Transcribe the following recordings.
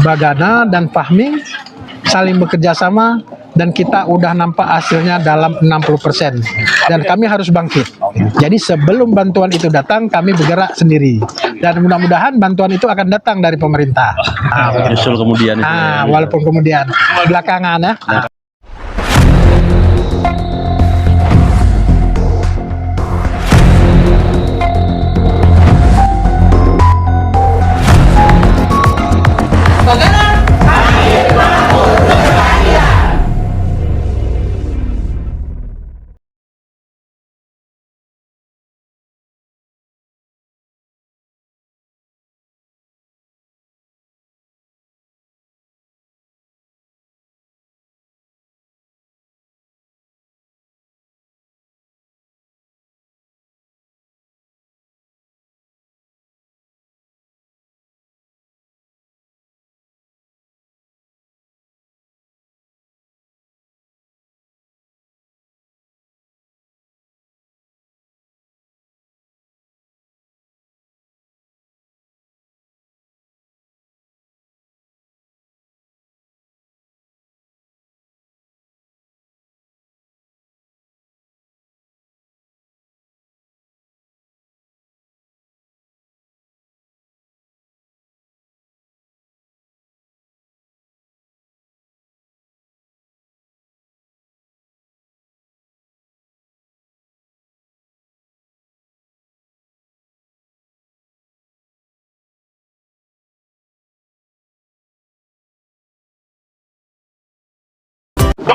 Bagana dan Fahmi saling bekerja sama, dan kita udah nampak hasilnya dalam 60%, dan kami harus bangkit. Jadi sebelum bantuan itu datang, kami bergerak sendiri, dan mudah-mudahan bantuan itu akan datang dari pemerintah. Nyusul kemudian itu. Walaupun kemudian belakangan ya.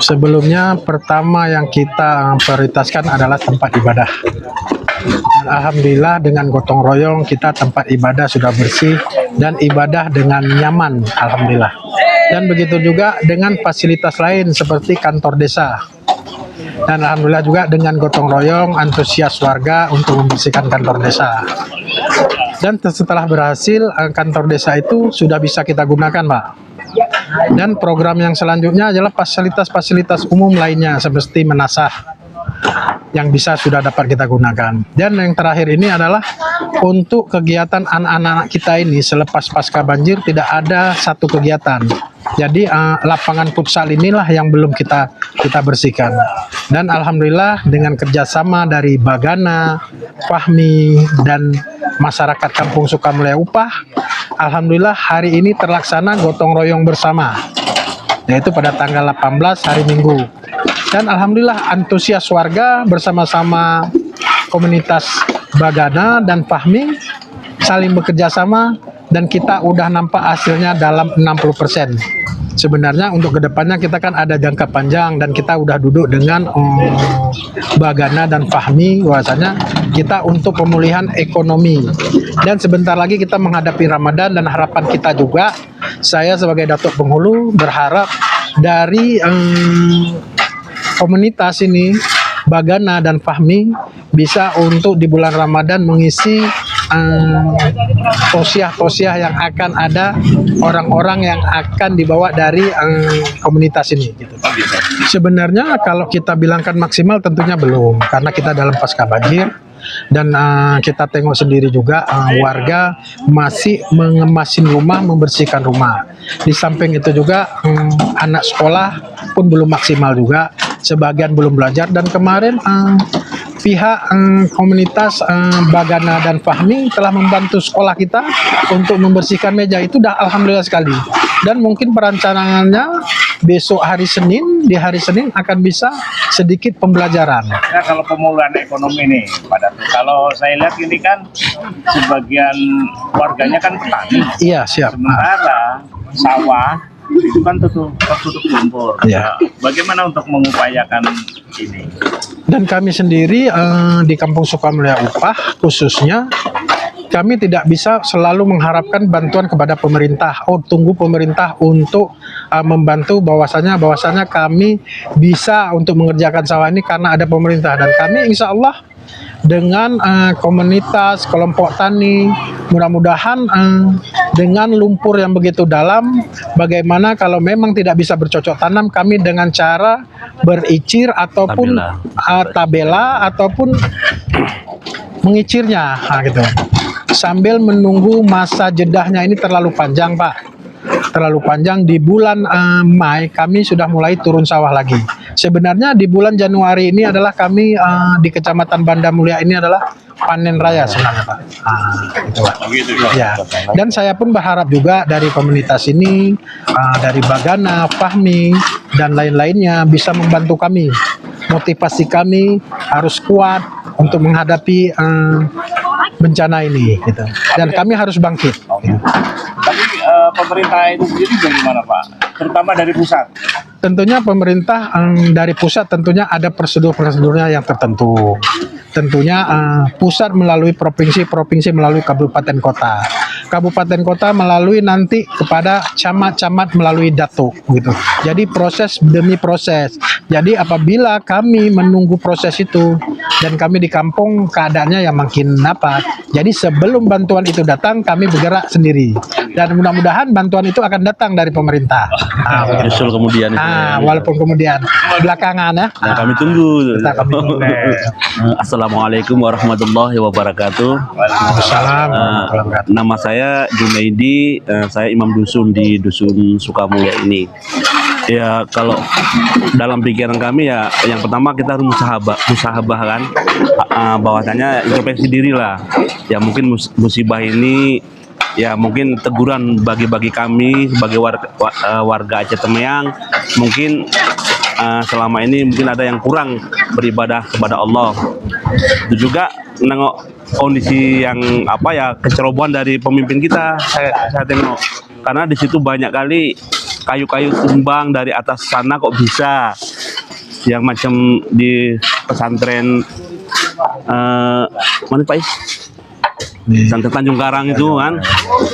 Sebelumnya, pertama yang kita prioritaskan adalah tempat ibadah. Alhamdulillah dengan gotong royong kita tempat ibadah sudah bersih dan ibadah dengan nyaman, alhamdulillah. Dan begitu juga dengan fasilitas lain seperti kantor desa. Dan alhamdulillah juga dengan gotong royong antusias warga untuk membersihkan kantor desa. Dan setelah berhasil, kantor desa itu sudah bisa kita gunakan, Pak. Dan program yang selanjutnya adalah fasilitas-fasilitas umum lainnya seperti menasah yang bisa sudah dapat kita gunakan. Dan yang terakhir ini adalah untuk kegiatan anak-anak kita ini selepas pasca banjir tidak ada satu kegiatan. Jadi lapangan futsal inilah yang belum kita bersihkan. Dan alhamdulillah dengan kerjasama dari Bagana, Fahmi, dan masyarakat Kampung Sukamulya Upah, alhamdulillah hari ini terlaksana gotong royong bersama, yaitu pada tanggal 18 hari Minggu. Dan alhamdulillah antusias warga bersama-sama komunitas Bagana dan Fahmi saling bekerja sama, dan kita udah nampak hasilnya dalam 60%. Sebenarnya untuk kedepannya kita kan ada jangka panjang, dan kita udah duduk dengan Bagana dan Fahmi bahwasanya kita untuk pemulihan ekonomi. Dan sebentar lagi kita menghadapi Ramadan, dan harapan kita juga, saya sebagai Datuk Penghulu berharap dari komunitas ini, Bagana dan Fahmi, bisa untuk di bulan Ramadan mengisi tausiah-tausiah yang akan ada orang-orang yang akan dibawa dari komunitas ini gitu. Sebenarnya kalau kita bilangkan maksimal tentunya belum, karena kita dalam pasca banjir, dan kita tengok sendiri juga warga masih mengemasin rumah, membersihkan rumah. Di samping itu juga anak sekolah pun belum maksimal juga, sebagian belum belajar. Dan kemarin pihak komunitas Bagana dan Fahmi telah membantu sekolah kita untuk membersihkan meja. Itu dah alhamdulillah sekali. Dan mungkin perencanaannya besok hari Senin, di hari Senin akan bisa sedikit pembelajaran. Ya, kalau pemulihan ekonomi nih, kalau saya lihat ini kan sebagian warganya kan petani. Iya, siap. Sementara sawah itu kan tertutup lumpur. Ya. Bagaimana untuk mengupayakan ini? Dan kami sendiri di Kampung Sukamulya Upah khususnya, kami tidak bisa selalu mengharapkan bantuan kepada pemerintah. Tunggu pemerintah untuk membantu, bahwasanya kami bisa untuk mengerjakan sawah ini karena ada pemerintah. Dan kami insya Allah dengan komunitas kelompok tani, mudah-mudahan dengan lumpur yang begitu dalam, bagaimana kalau memang tidak bisa bercocok tanam, kami dengan cara bericir ataupun tabela ataupun mengicirnya, gitu. Sambil menunggu masa jedahnya ini terlalu panjang, Pak. terlalu panjang. Di bulan Mei kami sudah mulai turun sawah lagi. Sebenarnya di bulan Januari ini adalah kami di Kecamatan Banda Mulia ini adalah panen raya sebenarnya Pak. Itu Pak. Begitu Ya. Dan saya pun berharap juga dari komunitas ini, dari Bagana, Fahmi, dan lain-lainnya bisa membantu kami. Motivasi kami harus kuat untuk menghadapi bencana ini, gitu. Dan kami harus bangkit. Gitu. Tapi pemerintah itu sendiri bagaimana Pak? Terutama dari pusat. Tentunya pemerintah dari pusat tentunya ada prosedur-prosedurnya yang tertentu. Tentunya pusat melalui provinsi, provinsi melalui kabupaten kota. Kabupaten kota melalui nanti kepada camat-camat melalui datuk gitu. Jadi proses demi proses. Jadi apabila kami menunggu proses itu dan kami di kampung keadaannya yang makin apa. Jadi sebelum bantuan itu datang kami bergerak sendiri. Dan mudah-mudahan bantuan itu akan datang dari pemerintah. Nyusul kemudian. Walaupun kemudian belakangan ya. Nah, kami tunggu. Kami tunggu. Assalamualaikum warahmatullahi wabarakatuh. Waalaikumsalam warahmatullahi wabarakatuh. Nama saya Junaidi, saya imam dusun di dusun Sukamulya ini. Ya kalau dalam pikiran kami ya yang pertama kita harus musahabah kan, bahwasanya introspeksi diri lah. Ya mungkin musibah ini ya mungkin teguran bagi kami sebagai warga Aceh Temeyang. Mungkin selama ini mungkin ada yang kurang beribadah kepada Allah. Itu juga nengok kondisi yang apa ya kecerobohan dari pemimpin kita. Saya tengok karena di situ banyak kali kayu-kayu tumbang dari atas sana kok bisa yang macam di pesantren mana Pak Is? Pesantren Tanjung Karang itu kan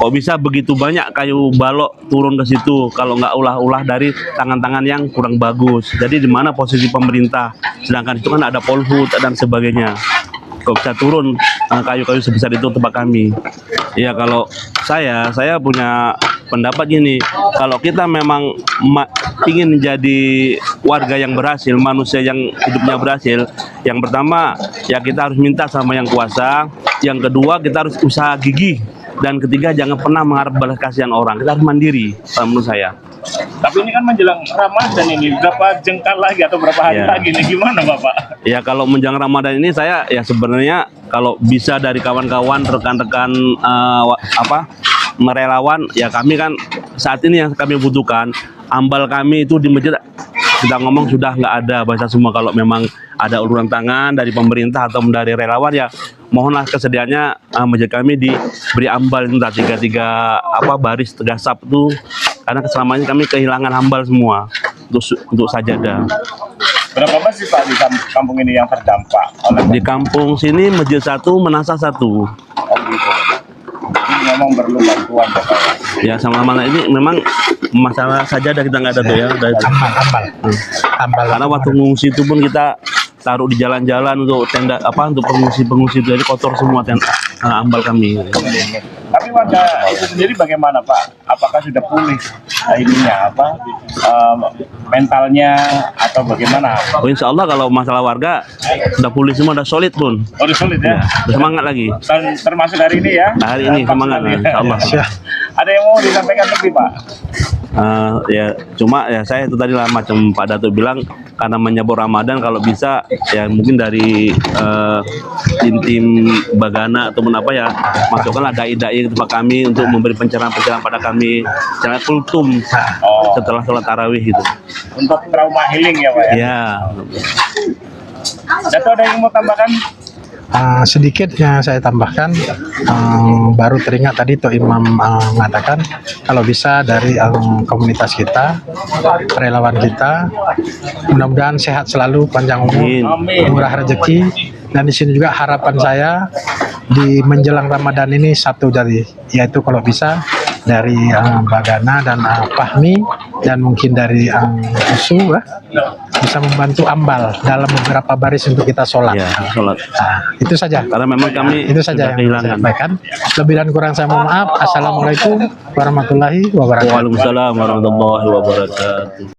kok bisa begitu banyak kayu balok turun ke situ kalau nggak ulah-ulah dari tangan-tangan yang kurang bagus. Jadi di mana posisi pemerintah, sedangkan itu kan ada Polhut dan sebagainya, kok bisa turun kayu-kayu sebesar itu tempat kami. Ya kalau saya punya pendapat gini, kalau kita memang ingin menjadi warga yang berhasil, manusia yang hidupnya berhasil, yang pertama ya kita harus minta sama yang kuasa, yang kedua kita harus usaha gigih, dan ketiga jangan pernah mengharap balas kasihan orang. Kita harus mandiri, menurut saya. Tapi ini kan menjelang Ramadan ini, berapa jengkal lagi atau berapa hari lagi nih, gimana Bapak? Ya kalau menjelang Ramadan ini saya ya sebenarnya kalau bisa dari kawan-kawan, rekan-rekan merelawan, ya kami kan saat ini yang kami butuhkan, ambal kami itu di masjid kita ngomong sudah nggak ada, bahasa semua. Kalau memang ada uluran tangan dari pemerintah atau dari relawan ya mohonlah kesediaannya masjid kami diberi ambal itu tiga baris tegasap itu, karena selama ini kami kehilangan ambal semua untuk sajadah. Berapa masjid Pak di kampung ini yang terdampak Di kampung sini masjid satu, menasa satu. Oh gitu. Ini memang perlu bantuan Bapak. Ya sama-sama ini memang masalah sajadah kita nggak ada tuh ya. Ambal. Karena waktu ngungsi itu pun kita taruh di jalan-jalan untuk tenda untuk pengungsi itu, jadi kotor semua ambal kami. Tapi warga itu sendiri bagaimana Pak? Apakah sudah pulih mentalnya atau bagaimana? Oh, insya Allah kalau masalah warga sudah pulih semua, sudah solid pun. Oh, udah sulit ya? Udah semangat lagi. Dan termasuk hari ini ya? Hari ini semangat, insya Allah. Ada yang mau disampaikan lebih Pak? Ya cuma ya saya itu tadi lah macam Pak Dato bilang, karena menyambut Ramadan kalau bisa ya mungkin dari tim Bagana atau apa ya masukkanlah dai-dai ke tempat kami untuk memberi pencerahan-pencerahan pada kami secara kultum setelah sholat tarawih gitu. Untuk trauma healing ya Pak ya? Ya. Dato ada yang mau tambahkan? Sedikit yang saya tambahkan, baru teringat tadi Tok Imam mengatakan kalau bisa dari komunitas kita, relawan kita, mudah-mudahan sehat selalu, panjang umur, murah rezeki, dan di sini juga harapan saya di menjelang Ramadan ini satu dari, yaitu kalau bisa dari Bagana dan Fahmi dan mungkin dari Usu bisa membantu ambal dalam beberapa baris untuk kita sholat. Ya, sholat. Itu saja. Karena memang kami itu saja yang saya sampaikan. Lebih dan kurang saya mohon maaf. Assalamualaikum warahmatullahi wabarakatuh. Waalaikumsalam warahmatullahi wabarakatuh.